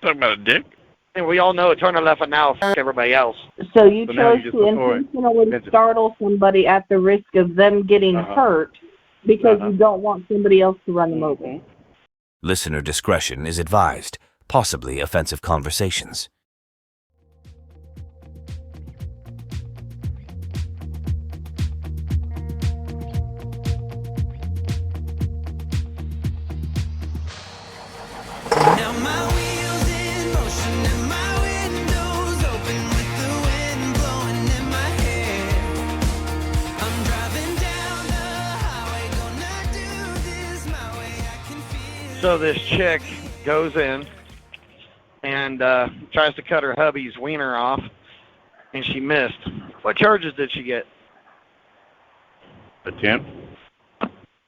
Talking about a dick? And we all know turn left and now f everybody else. So you chose to intentionally startle somebody at the risk of them getting hurt because you don't want somebody else to run them over. Listener discretion is advised. Possibly offensive conversations. Now my wheels in motion and my windows open with the wind blowing in my hair. I'm driving down the highway, gonna do this my way. I can feel. So this chick goes in and tries to cut her hubby's wiener off, and she missed. What charges did she get? Attempt?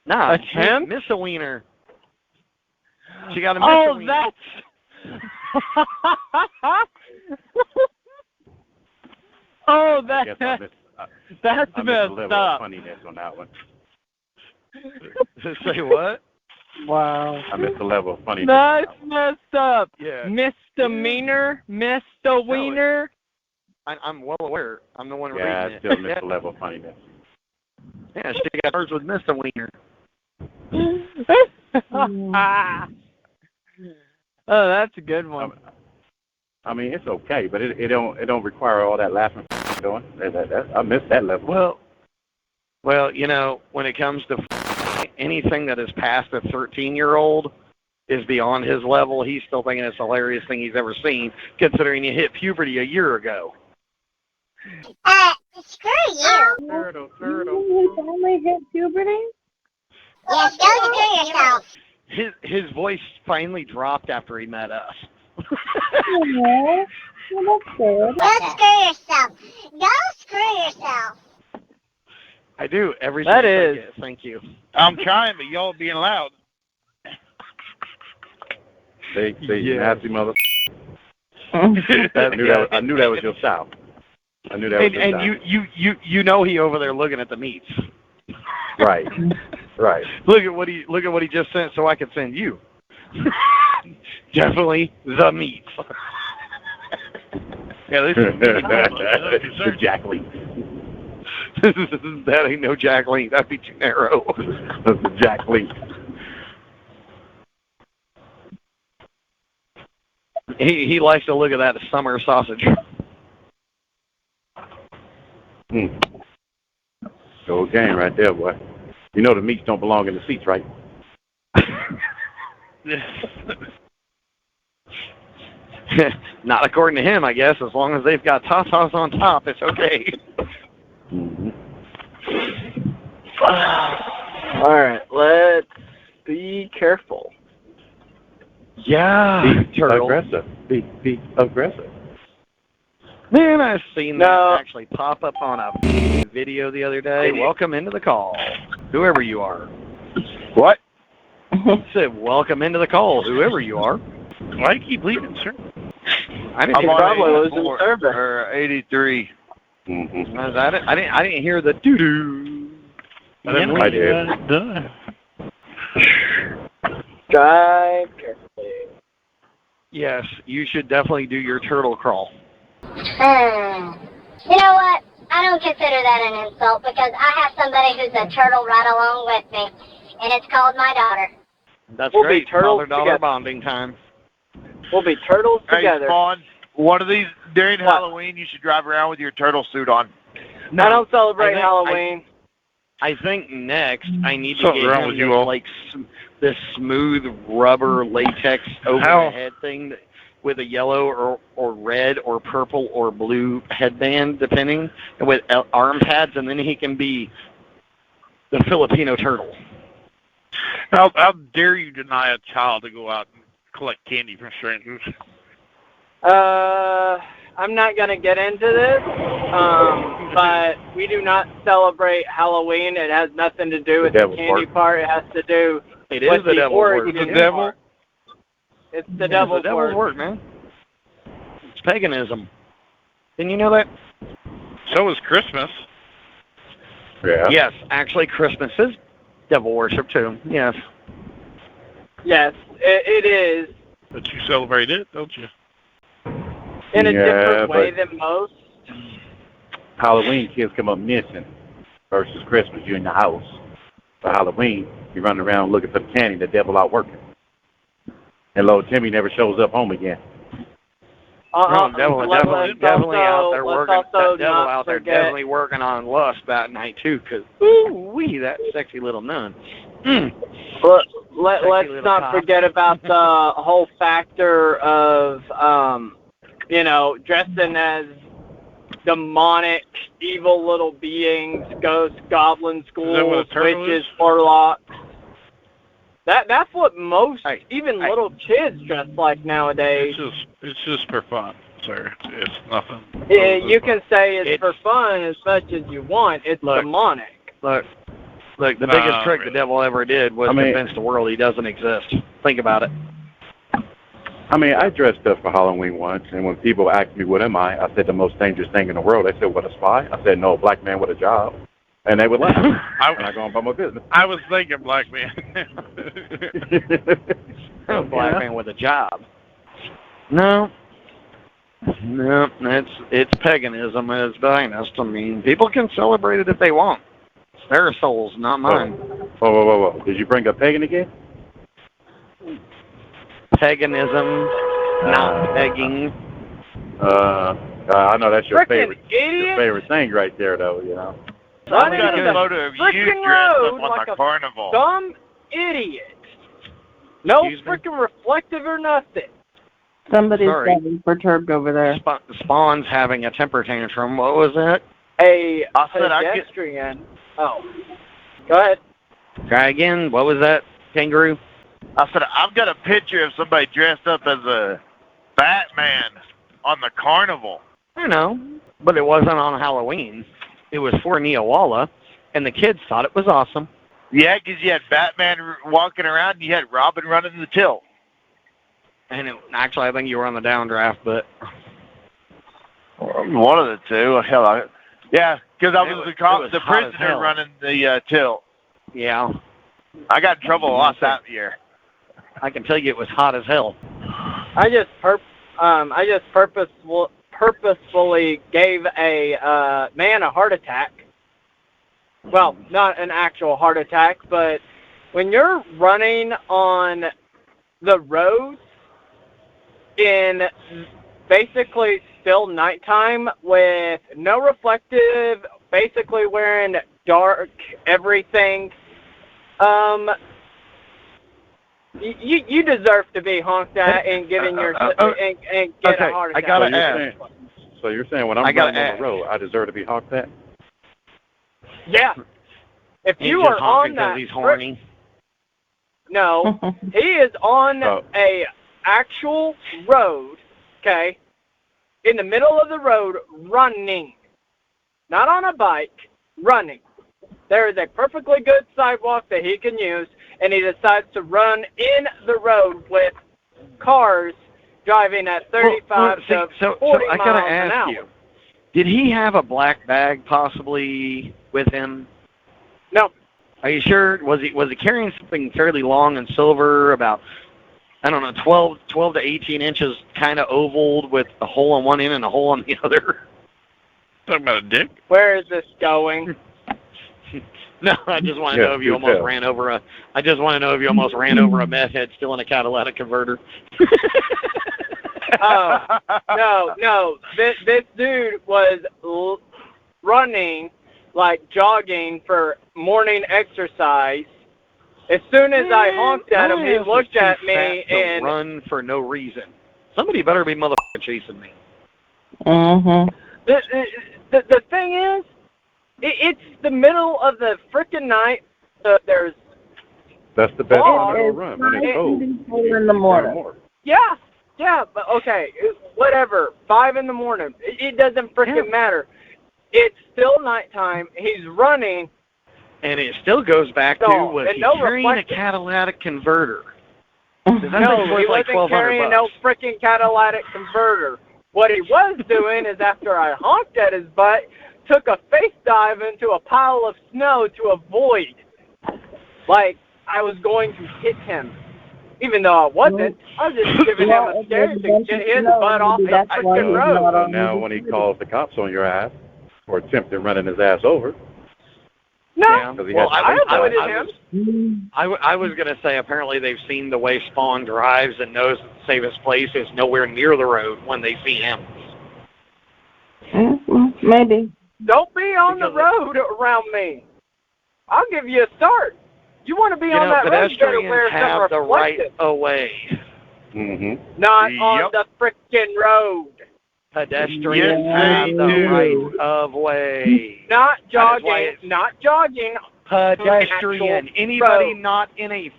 Nah, Attempt? miss a wiener. She got a miss a wiener. That's messed up. Funniness on that one. Say what? Wow. I missed the level of funniness. That's messed up. Yeah. Misdemeanor, misdemeanor. I'm well aware. I'm the one reading Yeah, I it. still missed the level of funniness. Yeah, she got hers with miss a wiener. Oh, that's a good one. I mean, it's okay, but it don't require all that laughing doing. I missed that level. Well, you know, when it comes to anything that is past a 13-year-old is beyond his level. He's still thinking it's the hilarious thing he's ever seen, considering he hit puberty a year ago. Screw you. Turtle. You finally hit puberty? Yes, go screw yourself. His voice finally dropped after he met us. Yeah, well, that's good. Go screw yourself. Go screw yourself. I do every That chance I is. get. Thank you. I'm trying, but y'all being loud. Say nasty mother. I knew that was your style. I knew that was your And style. you know he over there looking at the meats. Right. Look at what he just sent, so I could send you. Definitely the meats. Yeah, this is the Jack Link. That ain't no Jack Link. That'd be too narrow. That's the Jack Link. He likes to look at that summer sausage. Good game right there, boy. You know the meats don't belong in the seats, right? Not according to him, I guess. As long as they've got tatas on top, it's okay. All right, let's be careful. Yeah, Be aggressive. Be aggressive. Man, I've seen that actually pop up on a video the other day. Welcome into the call, whoever you are. What? I said, welcome into the call, whoever you are. Why do you keep leaving, sir? I didn't I'm probably losing service. Or 83. Was that it? I didn't hear the doo-doo. I did. Drive carefully. Yes, you should definitely do your turtle crawl. You know what? I don't consider that an insult because I have somebody who's a turtle right along with me, and it's called my daughter. That's We'll great. be turtles Father-daughter together. bonding time. We'll be turtles together. Hey, Spawn, one of these, during Halloween, you should drive around with your turtle suit on. I don't celebrate Halloween. I think next I need to Something get wrong him with you this, all. like this smooth rubber latex over the head thing with a yellow or red or purple or blue headband, depending, with arm pads, and then he can be the Filipino turtle. How dare you deny a child to go out and collect candy from strangers? I'm not going to get into this, but we do not celebrate Halloween. It has nothing to do with the candy part. It has to do with the devil's origin. work. The devil? It's the devil's work, man. It's paganism. Didn't you know that? So is Christmas. Yeah. Yes, actually Christmas is devil worship too. Yes. Yes, it is. But you celebrate it, don't you? In a Yeah, different way but- than most. Halloween, kids come up missing versus Christmas. You're in the house. For Halloween, you run around looking for the candy, the devil out working. And little Timmy never shows up home again. Definitely out there working. That devil out there forget- definitely working on lust that night too. Cause ooh-wee, that sexy little nun. Let's little not cop. forget about the whole factor of, dressing as demonic, evil little beings, ghosts, goblins, Is that what a ghouls, turtle witches, is? warlocks. That's what most, Hey, even little kids dress like nowadays. It's just for fun, sir. It's nothing. Yeah, you can say it's for fun as much as you want. It's demonic. Look, the Nah, biggest trick really. the devil ever did was convince the world he doesn't exist. Think about it. I mean, I dressed up for Halloween once, and when people asked me, what am I said the most dangerous thing in the world. They said, what, a spy? I said, no, a black man with a job. And they would laugh. And I go on about my business. I was thinking black man. A black man with a job. No, it's paganism at its finest. I mean, people can celebrate it if they want. It's their souls, not mine. Whoa. Did you bring up pagan again? Paganism, not pegging. I know that's your Frickin' idiot. favorite thing right there, though, you know. Running got the a photo of you frickin' dressed road up on like the a carnival. dumb idiot. No Excuse me? freaking reflective or nothing. Somebody's Sorry. getting perturbed over there. Spawn's having a temper tantrum. What was that? A I said I get- pedestrian. Oh. Go ahead. Try again. What was that, kangaroo? I said, I've got a picture of somebody dressed up as a Batman on the carnival. I know, but it wasn't on Halloween. It was for Neowalla, and the kids thought it was awesome. Yeah, 'cause you had Batman walking around and you had Robin running the till. And actually, I think you were on the downdraft, but One of the two. Hell, yeah, because I was the hot as prisoner hell. running the till. yeah, I got in trouble a lot that year. I can tell you it was hot as hell. I just purposefully gave a man a heart attack. Well, not an actual heart attack, but when you're running on the roads in basically still nighttime with no reflective, basically wearing dark everything, you deserve to be honked at and given your and get a heart attack. I gotta ask. So you're saying when I'm running on the road, I deserve to be honked at? Yeah. If He's you just are honking on that, 'cause he's horny. no, he is on a actual road, okay, in the middle of the road, running, not on a bike, running. There is a perfectly good sidewalk that he can use, and he decides to run in the road with cars driving at 35 to 40 I miles gotta an ask hour. you, did he have a black bag possibly with him? No. Are you sure? Was he carrying something fairly long and silver, about, I don't know, 12 to 18 inches, kind of ovaled with a hole on one end and a hole on the other? Talking about a dick? Where is this going? No, I just want to know if you almost ran over a. I just want to know if you almost ran over a meth head still in a catalytic converter. Oh, no. This dude was running, like jogging for morning exercise. As soon as I honked at him, he looked at me and run for no reason. Somebody better be motherfucking chasing me. Mm-hmm. The thing is, it's the middle of the frickin' night. There's That's the best Oh, time to run when it's cold. In the morning. yeah, but okay, whatever. 5 in the morning. It doesn't frickin' matter. It's still nighttime. He's running. And it still goes back to, was he carrying a catalytic converter? No, he wasn't carrying no frickin' catalytic converter. What he was doing is, after I honked at his butt, took a face dive into a pile of snow to avoid, like, I was going to hit him Even though I wasn't, I was just giving him a scare to get his butt off the freaking road. So now when he calls the cops on your ass for attempting running his ass over. No, well, I avoided him. I was going to say apparently they've seen the way Spawn drives and knows that the safest place is nowhere near the road when they see him. Maybe. Don't be on the road around me. I'll give you a start. You want to be on that road, you better wear pedestrians have the right reflective. of way. Not on the frickin' road. Pedestrians have the right of way. Not jogging. Not jogging. Pedestrian. Anybody not in a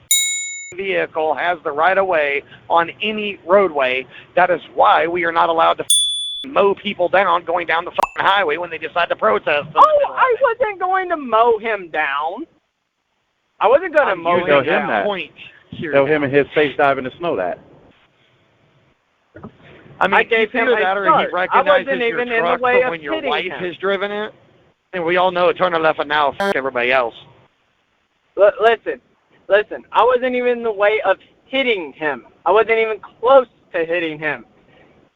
vehicle has the right of way on any roadway. That is why we are not allowed to mow people down going down the highway when they decide to protest. I wasn't going to mow him down. I wasn't going to mow him down. Tell him and his face dive in the snow that. I mean, I gave him a that or start. he recognizes I wasn't your even in truck the way from of when your hitting wife him. has driven it. And we all know turn left and now everybody else. Listen. I wasn't even in the way of hitting him. I wasn't even close to hitting him.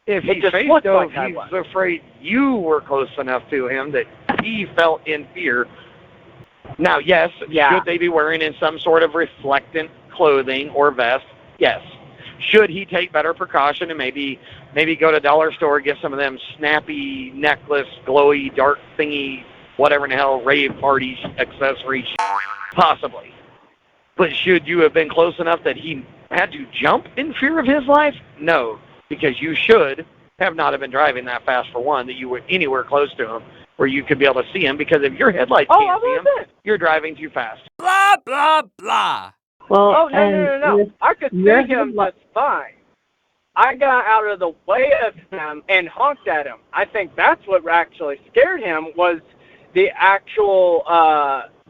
If he face dove, he's afraid you were close enough to him that he felt in fear. Now, yes, should they be wearing in some sort of reflectant clothing or vest? Yes. Should he take better precaution and maybe go to dollar store, get some of them snappy necklace, glowy, dark thingy, whatever in the hell, rave party accessories? Possibly. But should you have been close enough that he had to jump in fear of his life? No, because you should have not have been driving that fast for one, that you were anywhere close to him where you could be able to see him, because if your headlights can't see him, you're driving too fast. Blah, blah, blah. Well, no. I could see him just fine. I got out of the way of him and honked at him. I think that's what actually scared him, was the actual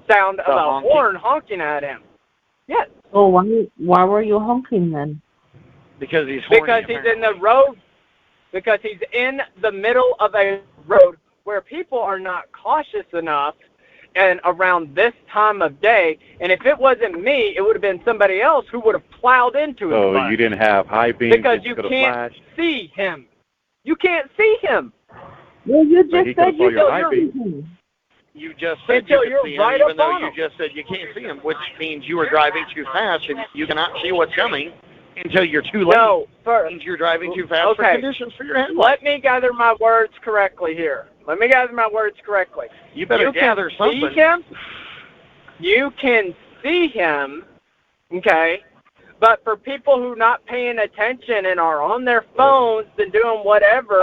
sound of a horn honking at him. Yes. Well, why were you honking then? Because he's horny, Because he's in the road. Because he's in the middle of a road where people are not cautious enough, and around this time of day. And if it wasn't me, it would have been somebody else who would have plowed into him. So you didn't have high beams because you can't see him. You can't see him. Well, you just said you don't see him. You just said you could see him, even though you just said you can't see him, which means you were driving too fast and you cannot see what's coming until you're too late. No, it means you're driving too fast for conditions for your headlights. Let me gather my words correctly here. You better gather something. See him. You can see him, okay? But for people who are not paying attention and are on their phones and doing whatever,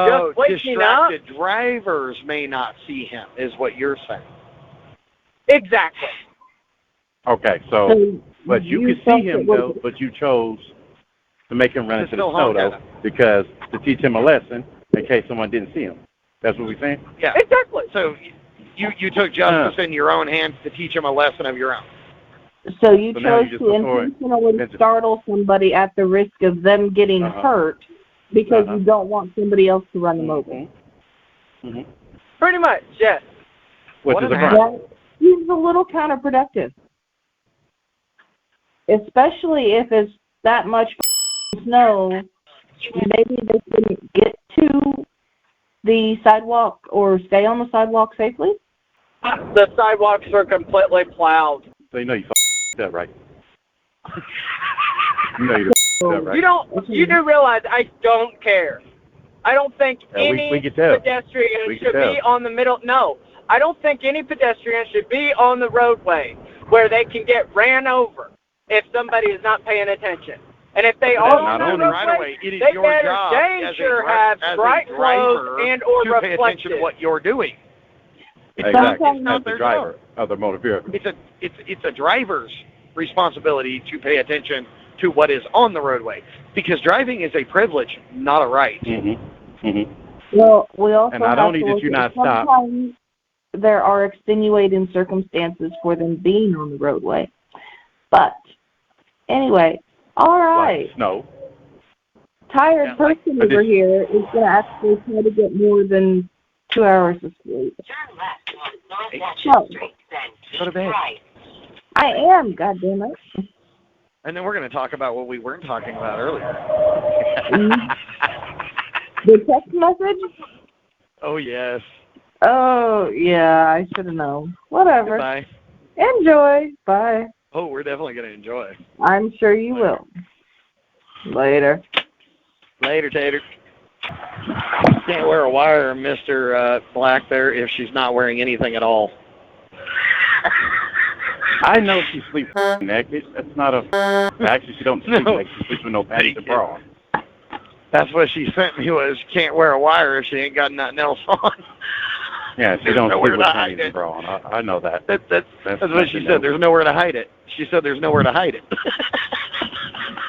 just waking up. Distracted drivers may not see him, is what you're saying. Exactly. Okay, so but you could see him though, but you chose to make him run into the snow though, because to teach him a lesson in case someone didn't see him. That's what we're saying? Yeah. Exactly. So you took justice in your own hands to teach him a lesson of your own. So you chose to intentionally startle somebody at the risk of them getting hurt because you don't want somebody else to run them over. Pretty much, yes. Which is a crime. He's a little counterproductive. Especially if it's that much snow, maybe they couldn't get to the sidewalk or stay on the sidewalk safely? The sidewalks are completely plowed. So you know you that right. You know you that right. You do realize I don't care. I don't think any pedestrian should be on the middle. No, I don't think any pedestrian should be on the roadway where they can get ran over if somebody is not paying attention. And if they are on the roadway, it is they your better job dang sure have bright clothes and or to pay attention to what you're doing. Exactly. It's not the driver of the motor vehicle. It's a driver's responsibility to pay attention to what is on the roadway, because driving is a privilege, not a right. Well, we also and not have only to did look you not at sometimes there are extenuating circumstances for them being on the roadway. But anyway, all right. Like snow. Tired person over here is going to actually try to get more than 2 hours of sleep. Turn left on So, go to bed. I am, goddammit. And then we're going to talk about what we weren't talking about earlier. The text message? Oh, yes. Oh, yeah, I should have known. Whatever. Bye. Enjoy. Bye. Oh, we're definitely going to enjoy. I'm sure you will. Later. Later, Tater. Can't wear a wire, Mr. Black, there, if she's not wearing anything at all. I know she sleeps naked. That's not a... Actually, she don't sleep naked. She sleeps with no panties and bra on. That's what she sent me was, can't wear a wire if she ain't got nothing else on. Yeah, she don't nowhere sleep with to panties hide and bra on. I know that. That's what she said. There's nowhere to hide it. She said there's nowhere to hide it.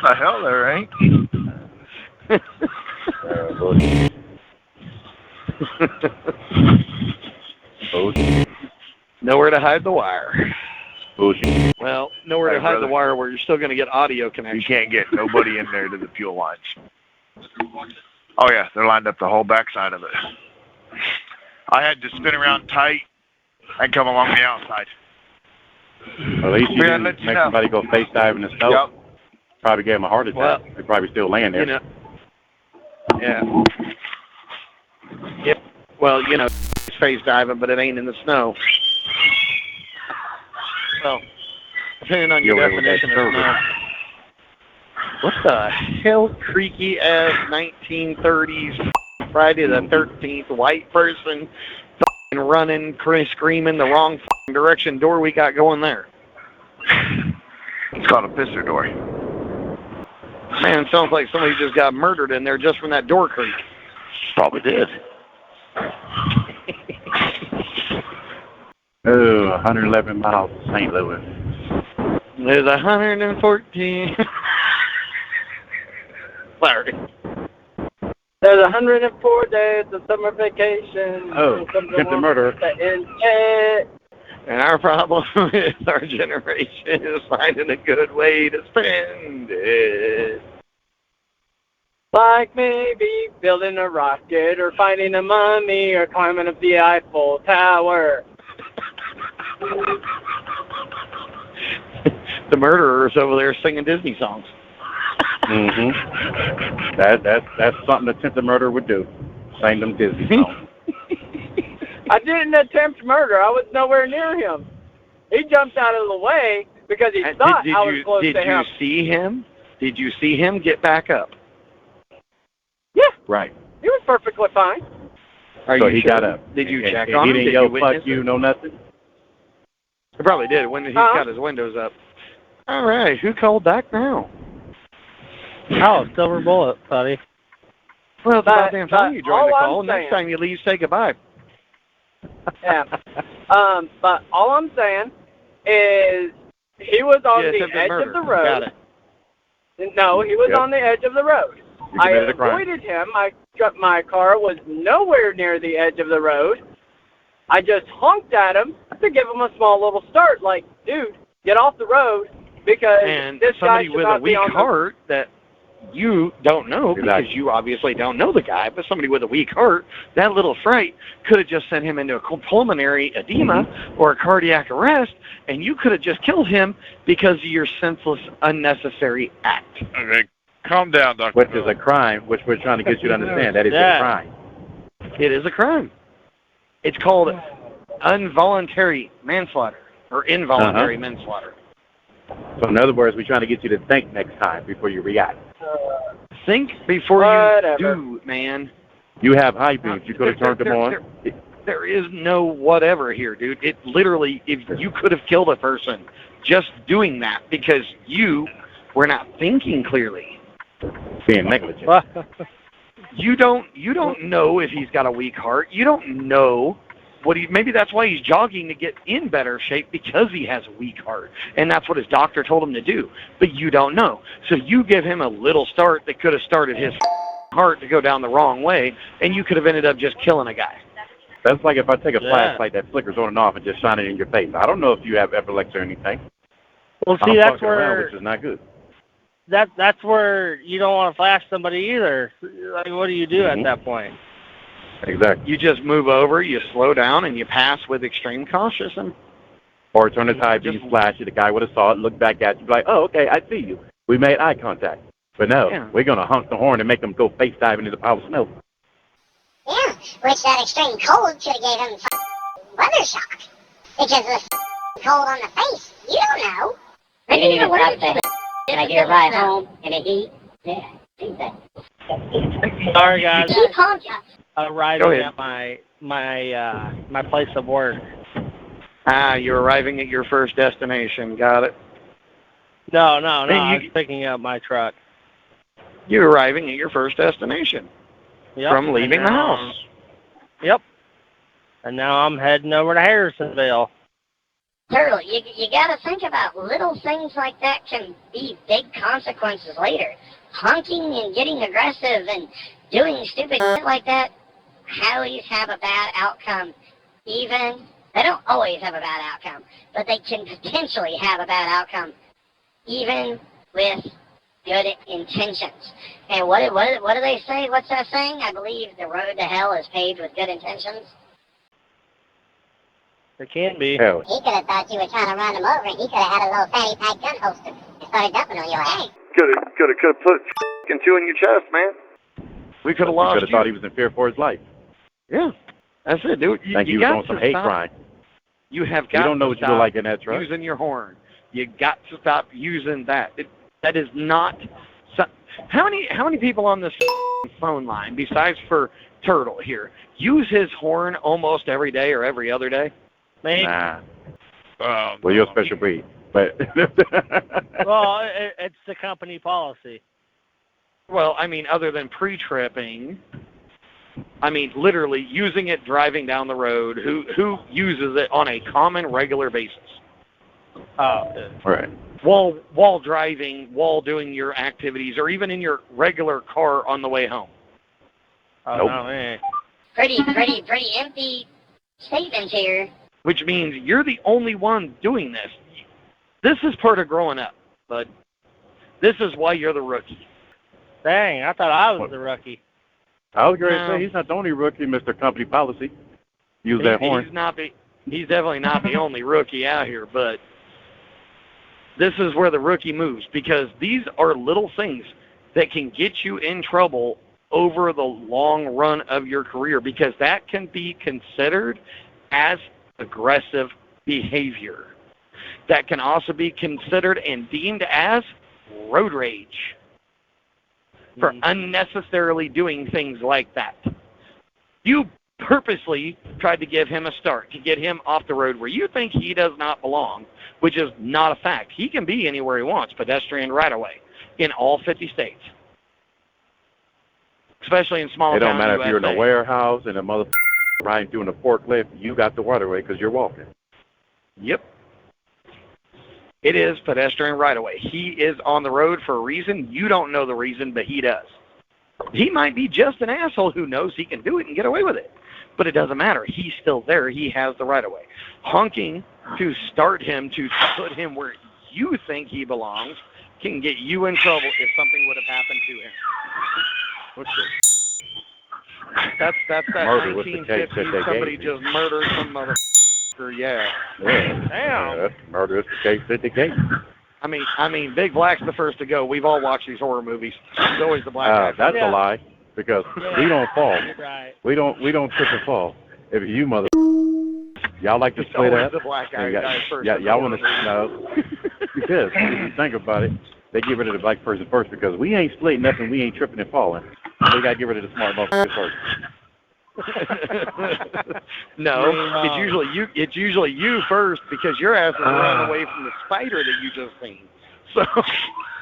The hell there ain't. Bullshit. Bullshit. Nowhere to hide the wire. Bullshit. Well, nowhere to Hey, hide brother. the wire where you're still going to get audio You connection. can't get nobody in there to the fuel lines. Oh, yeah, they're lined up the whole backside of it. I had to spin around tight and come along the outside. Well, at least you Yeah, didn't let you make know. somebody go face dive in the snow. Yep. Probably gave him a heart attack. Well, They're probably still laying there. You know. Yeah. Yep. Well, you know, it's face diving, but it ain't in the snow. Well, depending on your You're right with that definition of service. snow. What the hell, creaky ass 1930s Friday the 13th white person running, screaming the wrong direction door we got going there? It's called a pisser door. Man, it sounds like somebody just got murdered in there just from that door creak. Probably did. Oh, 111 miles to St. Louis. There's 114. Sorry. There's 104 days of summer vacation. Oh, attempted murder. And our problem with our generation is finding a good way to spend it. Like maybe building a rocket or finding a mummy or climbing up the Eiffel Tower. The murderers over there singing Disney songs. Mm-hmm. That's something a attempted murder would do. Sing them Disney songs. I didn't attempt murder. I was nowhere near him. He jumped out of the way because he thought I was close to him. Did you see him? Did you see him get back up? Yeah. Right. He was perfectly fine. Are So you he sure? got up. Did you And- check and on he him? didn't Did yell, you witness fuck you, it? no nothing? He probably did when he's got his windows up. All right, who called back now? Oh, silver bullet, buddy. Well, it's about damn time but you joined the all call. I'm Next saying- time you leave, say goodbye. Yeah. But all I'm saying is he was on Yeah, the attempted edge murder. of the road. Got it. No, he was Yep. on the edge of the road. You I committed a crime. avoided him. My car was nowhere near the edge of the road. I just honked at him to give him a small little start, like, dude, get off the road because And this guy somebody should with a not be weak on the heart that you don't know because Exactly. you obviously don't know the guy, but somebody with a weak heart, that little fright could have just sent him into a pulmonary edema or a cardiac arrest, and you could have just killed him because of your senseless, unnecessary act. Okay, calm down, Dr. Which is a crime, which we're trying to get you to understand. That is Yeah. a crime. It is a crime. It's called involuntary manslaughter or involuntary manslaughter. So in other words, we're trying to get you to think next time before you react. Think before Whatever. you do, man. You have high beams. You could have turned them on. There is no whatever here, dude. It literally, if you could have killed a person just doing that because you were not thinking clearly. Being negligent. You don't know if he's got a weak heart. You don't know maybe that's why he's jogging to get in better shape because he has a weak heart. And that's what his doctor told him to do. But you don't know. So you give him a little start that could have started his heart to go down the wrong way, and you could have ended up just killing a guy. That's like if I take a flashlight that flickers on and off and just shine it in your face. I don't know if you have epilepsy or anything. Well, see, I'm that's fucking around, where which is not good. that's where you don't want to flash somebody either. Like, what do you do at that point? Exactly. You just move over, you slow down, and you pass with extreme caution. Or turn the tide beam, flash you. The guy would have saw it, look back at you, be like, oh, okay, I see you. We made eye contact. But no, Yeah. we're going to honk the horn and make them go face diving into the pile of snow. Yeah, which that extreme cold should have gave him weather shock. Because the cold on the face, you don't know. I didn't even what I said. Can I get a ride home in the heat? Yeah, do that. Sorry, guys. Keep honking. Arriving Go ahead. at my place of work. You're arriving at your first destination. Got it. No. Hey, I was picking up my truck. You're arriving at your first destination Yep. from leaving and the now- house. Yep. And now I'm heading over to Harrisonville. Turtle, you gotta think about little things like that can be big consequences later. Honking and getting aggressive and doing stupid shit like that always have a bad outcome. They don't always have a bad outcome, but they can potentially have a bad outcome, even with good intentions. And what do they say? What's that saying? I believe the road to hell is paved with good intentions. It can be. Hell, He could have thought you were trying to run him over, and he could have had a little fanny pack gun holster and started dumping on your ass. Could have put two in your chest, man. We could have he lost could have you. thought he was in fear for his life. Yeah, that's it, dude. Think he was got on some to hate stop. crime. You have You got don't know to what you stop look like in that truck. using your horn. You got to stop using that. That is not. How many people on this phone line, besides for Turtle here, use his horn almost every day or every other day? Me? Nah. Well, you're a special breed. But Well, it's the company policy. Well, I mean, other than pre-tripping, I mean, literally using it driving down the road. Who uses it on a common, regular basis? right. While driving, while doing your activities, or even in your regular car on the way home. Oh, Nope. no, man. Pretty empty statements here. Which means you're the only one doing this. This is part of growing up, but this is why you're the rookie. Dang, I thought I was the rookie. I was going to No. say, he's not the only rookie, Mr. Company Policy. Use that horn. He's definitely not the only rookie out here, but this is where the rookie moves, because these are little things that can get you in trouble over the long run of your career, because that can be considered as aggressive behavior. That can also be considered and deemed as road rage for unnecessarily doing things like that. You purposely tried to give him a start, to get him off the road where you think he does not belong, which is not a fact. He can be anywhere he wants, pedestrian right-of-way, in all 50 states. Especially in small It towns don't matter if you're in a USA. warehouse and a mother riding through in a forklift, you got the waterway because you're walking. Yep. It is pedestrian right-of-way. He is on the road for a reason. You don't know the reason, but he does. He might be just an asshole who knows he can do it and get away with it. But it doesn't matter. He's still there. He has the right-of-way. Honking to start him, to put him where you think he belongs, can get you in trouble if something would have happened to him. What's this? That's that Murder was the case that 1950s, they somebody gave me. just murdered some motherfucker, yeah. Yeah. Damn. That's murder is the case that they gave me. I mean, Big Black's the first to go. We've all watched these horror movies. He's always the black guy. That's Yeah. a lie, because Yeah. we don't fall. You're right. We don't trip and fall. If you mother, y'all like to It's split always up. the black guy and who dies first. y'all want to know? Because if you think about it, they get rid of the black person first, because we ain't splitting up and we ain't tripping and falling. They got to get rid of the smart motherfuckers first. No, it's usually you first, because your ass is running away from the spider that you just seen. So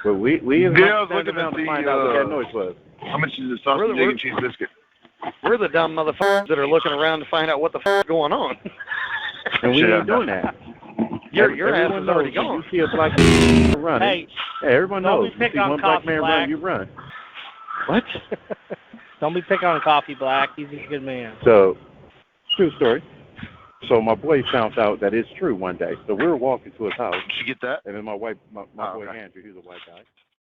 But we is Yeah, I not was standing looking at around to the, find out what that noise was. How much is the sausage, egg, and cheese biscuit? we're the dumb motherfuckers that are looking around to find out what the f is going on. And we Shit, ain't doing that. Your ass Everyone is already knows when gone. You see a black man running. Hey, Hey, everyone don't knows. be You picking see on one black Coffee man Black. run, you run. What? don't be picking on Coffee Black. He's a good man. So, true story. So my boy found out that it's true one day. So we were walking to his house, Did you get that? and then my boy Oh, Andrew, okay. he's a white guy.